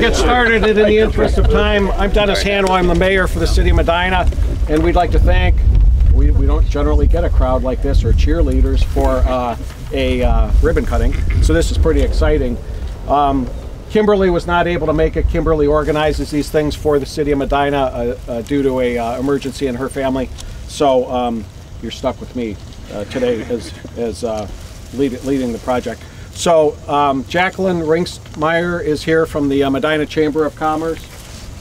get started, and in the interest of time, I'm Dennis Hanwell. I'm the mayor for the city of Medina, and we'd like to thank, we don't generally get a crowd like this or cheerleaders for a ribbon cutting, so this is pretty exciting. Kimberly was not able to make it. Kimberly organizes these things for the city of Medina due to a emergency in her family, so you're stuck with me today as leading the project. So Jacqueline Rinksmeyer is here from the Medina Chamber of Commerce.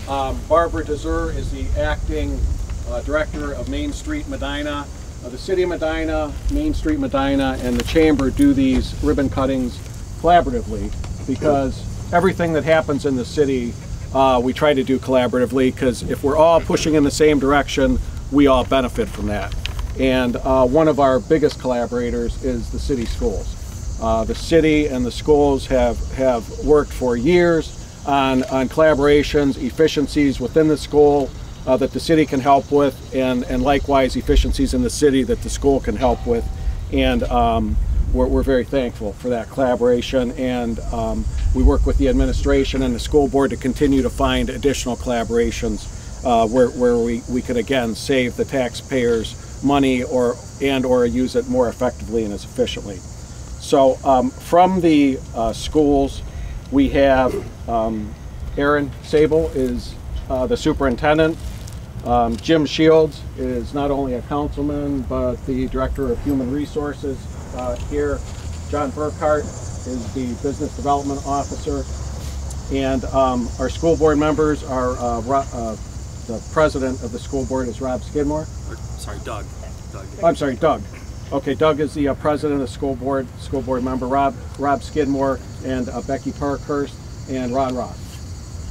Barbara Dezer is the acting director of Main Street Medina. The city of Medina, Main Street Medina, and the Chamber do these ribbon cuttings collaboratively, because everything that happens in the city we try to do collaboratively, because if we're all pushing in the same direction, we all benefit from that. And one of our biggest collaborators is the city schools. The city and the schools have worked for years on collaborations, efficiencies within the school that the city can help with, and likewise efficiencies in the city that the school can help with. And we're very thankful for that collaboration, and we work with the administration and the school board to continue to find additional collaborations where we could again save the taxpayers money or use it more effectively and as efficiently. So from the schools, we have Aaron Sable is the superintendent. Jim Shields is not only a councilman, but the director of human resources here. John Burkhart is the business development officer. And our school board members are, the president of the school board is Rob Skidmore. Sorry, Doug. I'm sorry, Doug. Okay, Doug is the president of the school board member, Rob Skidmore, and Becky Parkhurst, and Ron Ross.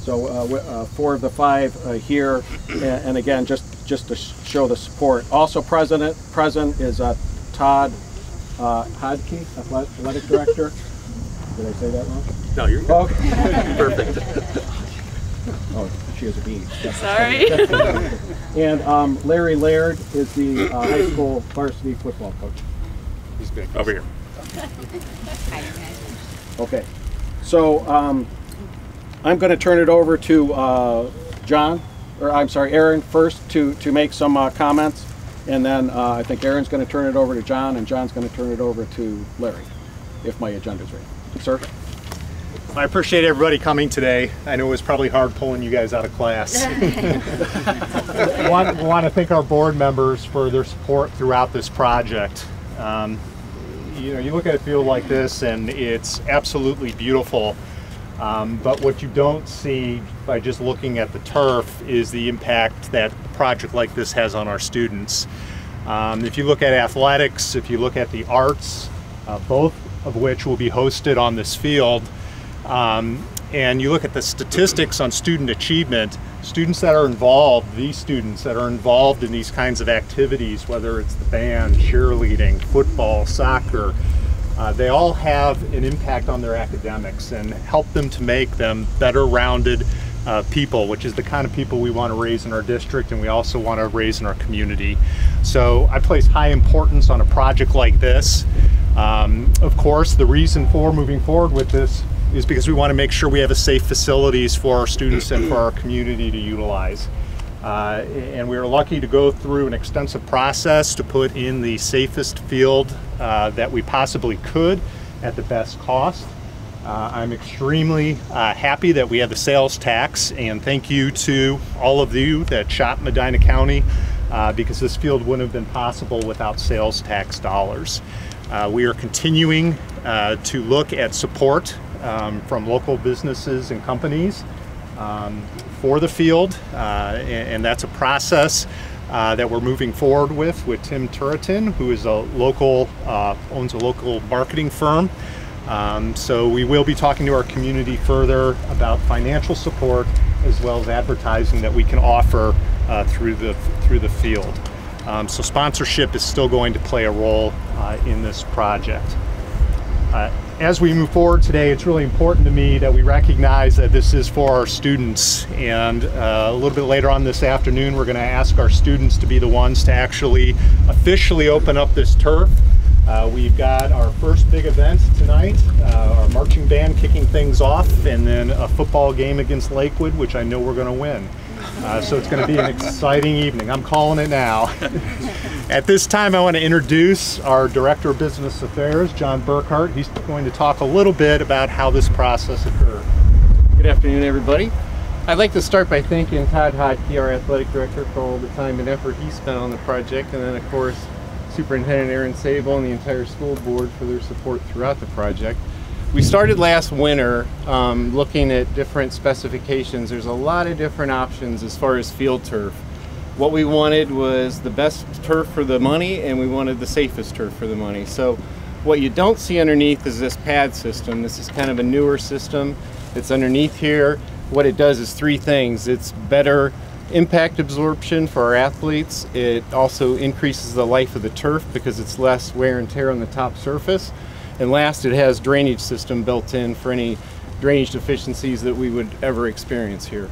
So 4 of the 5 here, and again, just to show the support. Also present is Todd Hodke, athletic director. Did I say that wrong? No, you're good. Okay. Perfect. Oh, she has a B. Sorry. And Larry Laird is the high school varsity football coach. He's big. Over here. Okay. So I'm going to turn it over to Aaron first to make some comments, and then I think Aaron's going to turn it over to John, and John's going to turn it over to Larry, if my agenda's right. Sir? I appreciate everybody coming today. I know it was probably hard pulling you guys out of class. I want to thank our board members for their support throughout this project. You know, you look at a field like this and it's absolutely beautiful, but what you don't see by just looking at the turf is the impact that a project like this has on our students. If you look at athletics, if you look at the arts, both of which will be hosted on this field, and you look at the statistics on student achievement, students that are involved, these students that are involved in these kinds of activities, whether it's the band, cheerleading, football, soccer, they all have an impact on their academics and help them to make them better rounded people, which is the kind of people we want to raise in our district and we also want to raise in our community. So I place high importance on a project like this. Of course, the reason for moving forward with this is because we want to make sure we have safe facilities for our students and for our community to utilize. And we were lucky to go through an extensive process to put in the safest field that we possibly could at the best cost. I'm extremely happy that we have the sales tax, and thank you to all of you that shop Medina County because this field wouldn't have been possible without sales tax dollars. We are continuing to look at support from local businesses and companies for the field, and that's a process that we're moving forward with Tim Turretin, who is owns a local marketing firm. So we will be talking to our community further about financial support as well as advertising that we can offer through the field. So sponsorship is still going to play a role in this project. As we move forward today, it's really important to me that we recognize that this is for our students, and a little bit later on this afternoon we're going to ask our students to be the ones to actually officially open up this turf We've got our first big event tonight, our marching band kicking things off, and then a football game against Lakewood, which I know we're going to win. So it's going to be an exciting evening. I'm calling it now. At this time, I want to introduce our Director of Business Affairs, John Burkhart. He's going to talk a little bit about how this process occurred. Good afternoon, everybody. I'd like to start by thanking Todd Hodke, our Athletic Director, for all the time and effort he spent on the project, and then, of course, Superintendent Aaron Sable and the entire school board for their support throughout the project. We started last winter looking at different specifications. There's a lot of different options as far as field turf. What we wanted was the best turf for the money, and we wanted the safest turf for the money. So what you don't see underneath is this pad system. This is kind of a newer system. It's underneath here. What it does is three things. It's better impact absorption for our athletes. It also increases the life of the turf because it's less wear and tear on the top surface. And last, it has drainage system built in for any drainage deficiencies that we would ever experience here.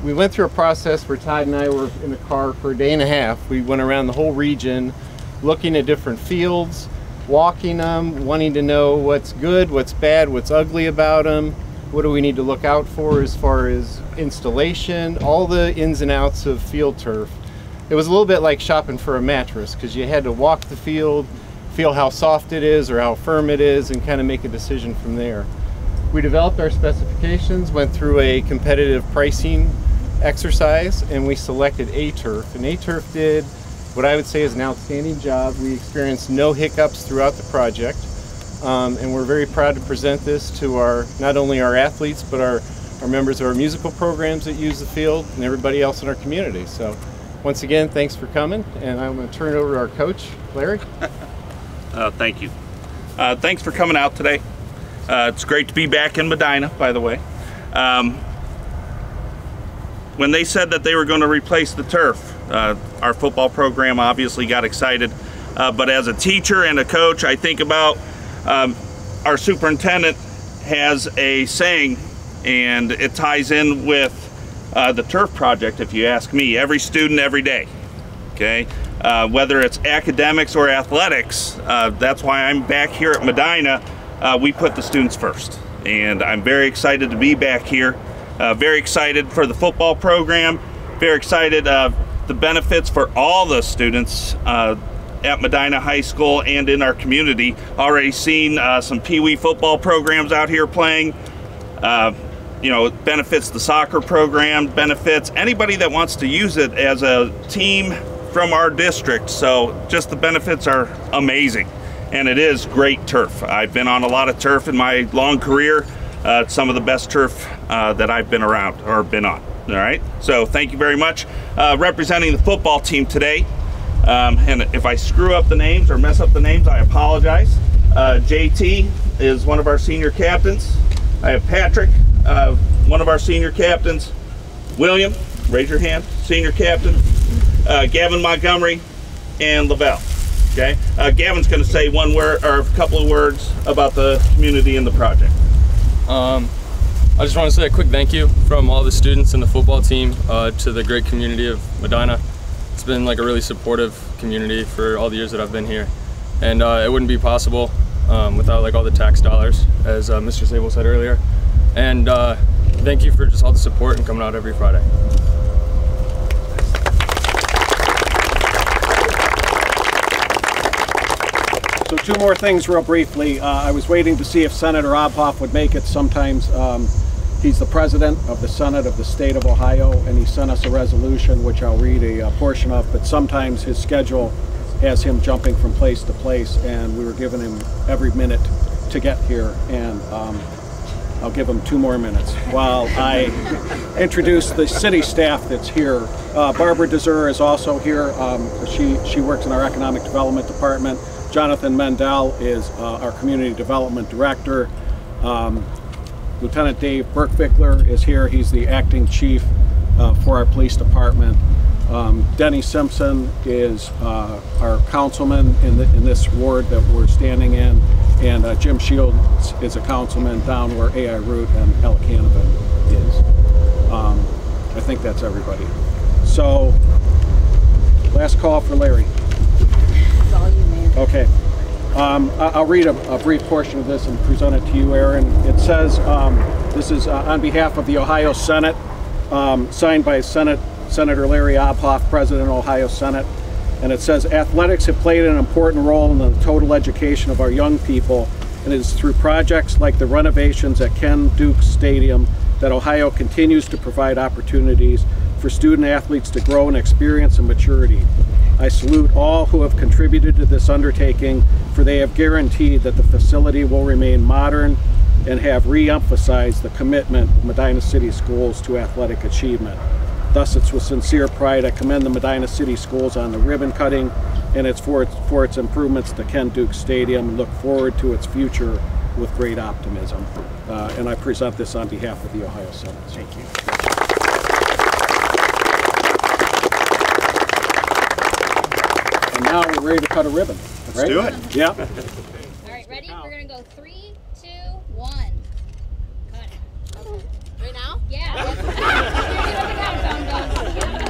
We went through a process where Todd and I were in the car for a day and a half. We went around the whole region looking at different fields, walking them, wanting to know what's good, what's bad, what's ugly about them, what do we need to look out for as far as installation, all the ins and outs of field turf. It was a little bit like shopping for a mattress because you had to walk the field, feel how soft it is or how firm it is, and kind of make a decision from there. We developed our specifications, went through a competitive pricing exercise, and we selected A-Turf. And A-Turf did what I would say is an outstanding job. We experienced no hiccups throughout the project, and we're very proud to present this to not only our athletes, but our members of our musical programs that use the field and everybody else in our community. So once again, thanks for coming, and I'm going to turn it over to our coach, Larry. Thank you. Thanks for coming out today. It's great to be back in Medina, by the way. When they said that they were going to replace the turf, our football program obviously got excited. But as a teacher and a coach, I think about our superintendent has a saying, and it ties in with the turf project, if you ask me. Every student, every day. Okay? Whether it's academics or athletics, that's why I'm back here at Medina. We put the students first, and I'm very excited to be back here. Very excited for the football program. Very excited the benefits for all the students at Medina High School and in our community. Already seen some Pee Wee football programs out here playing. You know, it benefits the soccer program, benefits anybody that wants to use it as a team from our district. So just the benefits are amazing, and it is great turf. I've been on a lot of turf in my long career. It's some of the best turf that I've been around or been on. All right, so thank you very much. Representing the football team today, and if I screw up the names or mess up the names, I apologize. JT is one of our senior captains. I have Patrick, one of our senior captains. William, raise your hand, senior captain. Gavin Montgomery, and Lavelle. Okay, Gavin's going to say one word or a couple of words about the community and the project. I just want to say a quick thank you from all the students and the football team to the great community of Medina. It's been like a really supportive community for all the years that I've been here, and it wouldn't be possible without like all the tax dollars, as Mr. Sable said earlier. And thank you for just all the support and coming out every Friday. So two more things real briefly. I was waiting to see if Senator Obhoff would make it. Sometimes he's the president of the Senate of the state of Ohio, and he sent us a resolution, which I'll read a portion of, but sometimes his schedule has him jumping from place to place, and we were giving him every minute to get here, and I'll give him 2 more minutes while I introduce the city staff that's here. Barbara Deser is also here. She works in our economic development department. Jonathan Mendel is our Community Development Director. Lieutenant Dave Burkvickler is here. He's the acting chief for our police department. Denny Simpson is our councilman in this ward that we're standing in. And Jim Shields is a councilman down where A.I. Root and Ellicanovan is. I think that's everybody. So, last call for Larry. That's all you, man. Okay. I'll read a brief portion of this and present it to you, Aaron. It says, this is on behalf of the Ohio Senate, signed by Senator Larry Obhoff, President of Ohio Senate. And it says, athletics have played an important role in the total education of our young people, and it is through projects like the renovations at Ken Duke Stadium that Ohio continues to provide opportunities for student athletes to grow in experience and maturity. I salute all who have contributed to this undertaking, for they have guaranteed that the facility will remain modern and have re-emphasized the commitment of Medina City Schools to athletic achievement. Thus, it's with sincere pride I commend the Medina City Schools on the ribbon cutting, and it's for its improvements to Ken Duke Stadium, and look forward to its future with great optimism. And I present this on behalf of the Ohio Senate. Thank you. And now we're ready to cut a ribbon. Let's do it. Yeah. All right, ready? We're gonna go 3, 2, 1. Cut it. Okay. Right now? Yeah. That's the countdown, done.